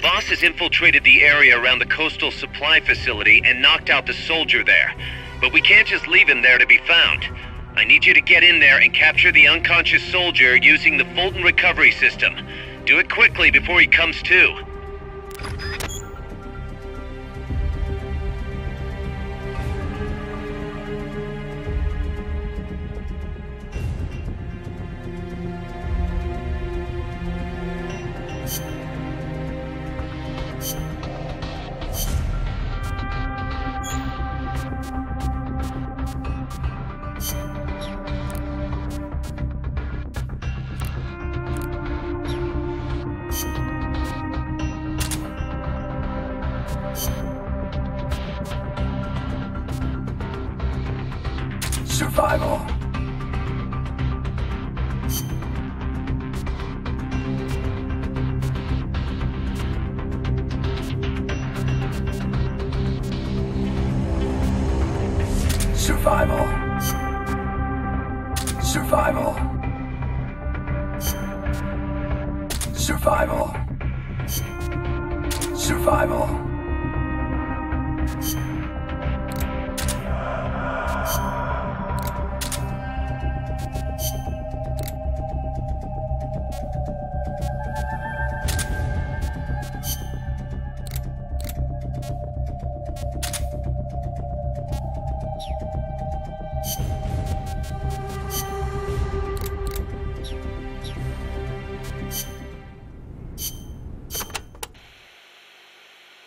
boss has infiltrated the area around the coastal supply facility and knocked out the soldier there. But we can't just leave him there to be found. I need you to get in there and capture the unconscious soldier using the Fulton recovery system. Do it quickly before he comes to. Survival. Survival. Survival. Survival. Survival.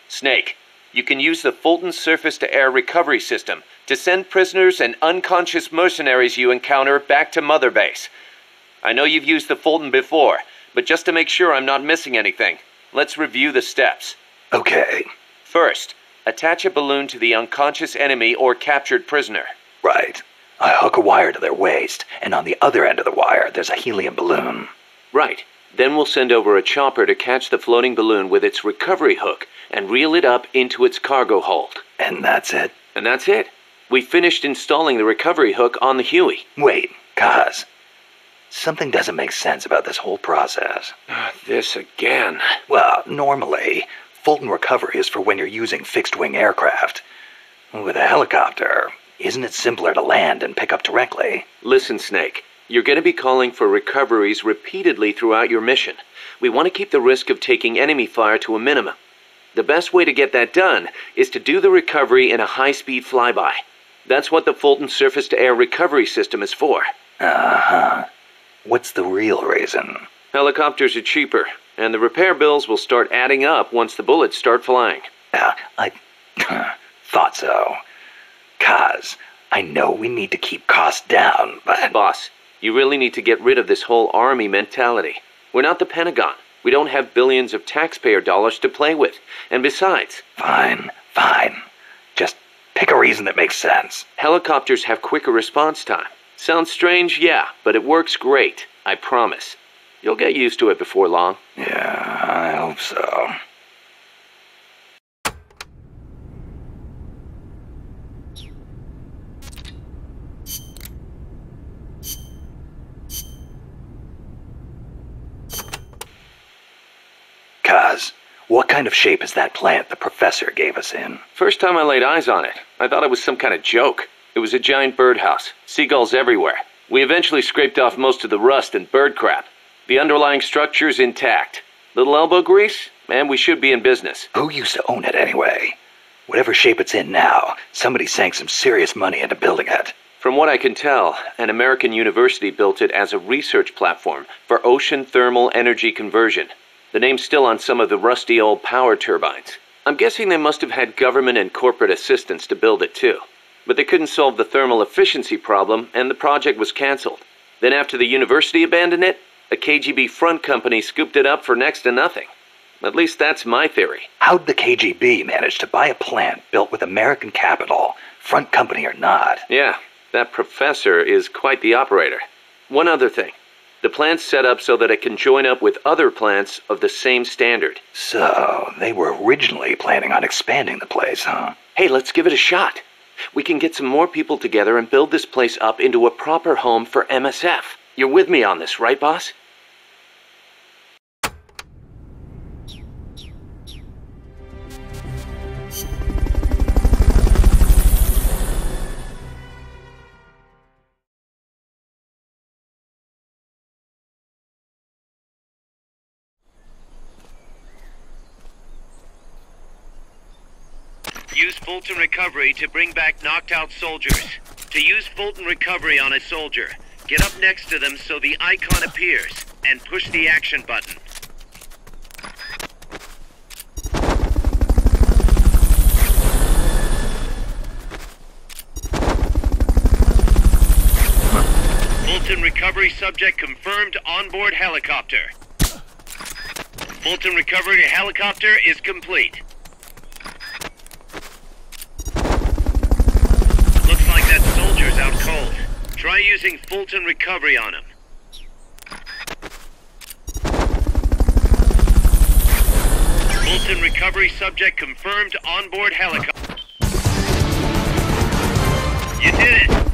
Snake, you can use the Fulton surface-to-air recovery system to send prisoners and unconscious mercenaries you encounter back to Mother Base. I know you've used the Fulton before, but just to make sure I'm not missing anything, let's review the steps. Okay. First, attach a balloon to the unconscious enemy or captured prisoner. Right. I hook a wire to their waist, and on the other end of the wire, there's a helium balloon. Right. Then we'll send over a chopper to catch the floating balloon with its recovery hook and reel it up into its cargo hold. And that's it? And that's it. We finished installing the recovery hook on the Huey. Wait, Kaz. Something doesn't make sense about this whole process. This again. Well, normally, Fulton recovery is for when you're using fixed-wing aircraft. With a helicopter, isn't it simpler to land and pick up directly? Listen, Snake. You're going to be calling for recoveries repeatedly throughout your mission. We want to keep the risk of taking enemy fire to a minimum. The best way to get that done is to do the recovery in a high-speed flyby. That's what the Fulton surface-to-air recovery system is for. Uh-huh. What's the real reason? Helicopters are cheaper, and the repair bills will start adding up once the bullets start flying. I thought so. Kaz, I know we need to keep costs down, but... Boss, you really need to get rid of this whole army mentality. We're not the Pentagon. We don't have billions of taxpayer dollars to play with. And besides... Fine. Just pick a reason that makes sense. Helicopters have quicker response time. Sounds strange, yeah, but it works great. I promise. You'll get used to it before long. Yeah, I hope so. Kaz, what kind of shape is that plant the professor gave us in? First time I laid eyes on it, I thought it was some kind of joke. It was a giant birdhouse, seagulls everywhere. We eventually scraped off most of the rust and bird crap. The underlying structure's intact. Little elbow grease, and we should be in business. Who used to own it anyway? Whatever shape it's in now, somebody sank some serious money into building it. From what I can tell, an American university built it as a research platform for ocean thermal energy conversion. The name's still on some of the rusty old power turbines. I'm guessing they must have had government and corporate assistance to build it too. But they couldn't solve the thermal efficiency problem, and the project was canceled. Then after the university abandoned it, a KGB front company scooped it up for next to nothing. At least that's my theory. How'd the KGB manage to buy a plant built with American capital, front company or not? Yeah, that professor is quite the operator. One other thing. The plant's set up so that it can join up with other plants of the same standard. So, they were originally planning on expanding the place, huh? Hey, let's give it a shot. We can get some more people together and build this place up into a proper home for MSF. You're with me on this, right, boss? Use Fulton recovery to bring back knocked out soldiers. To use Fulton recovery on a soldier, get up next to them so the icon appears, and push the action button. Fulton recovery subject confirmed onboard helicopter. Fulton recovery helicopter is complete. Looks like that soldier's out cold. Try using Fulton recovery on him. Fulton recovery subject confirmed onboard helicopter. You did it!